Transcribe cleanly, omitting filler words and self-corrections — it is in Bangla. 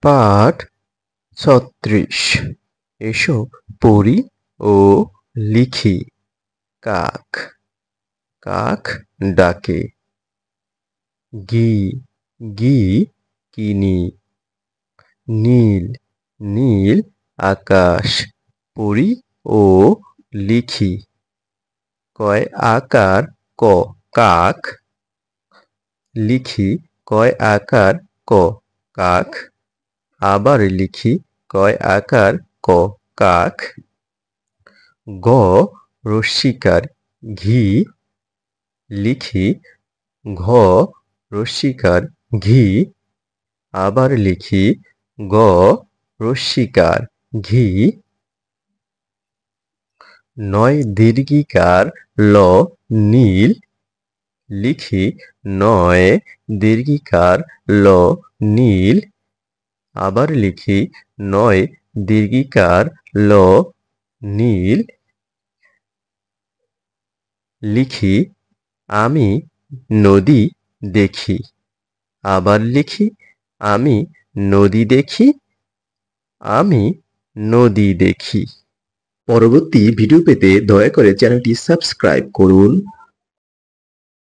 পাঠ ৩৬। এসো পড়ি ও লিখি। কাক কাক ডাকে, গি গি কিনি। নীল নীল আকাশ, পড়ি ও লিখি। কয় আকার ক, কাক। লিখি কয় আকার ক, কাক। আবার লিখি কয় আকার ক, কাক। গ রস্যিকার ঘি, লিখি ঘ রস্যিকার ঘি। আবার লিখি গ রস্যিকার ঘি। নয় দীর্ঘিকার ল, নীল। লিখি নয় দীর্ঘিকার ল, নীল। আবার লিখি নয় দীর্ঘিকার ল, নীল। লিখি আমি নদী দেখি। আবার লিখি আমি নদী দেখি, আমি নদী দেখি। পরবর্তী ভিডিও পেতে দয়া করে চ্যানেলটি সাবস্ক্রাইব করুন।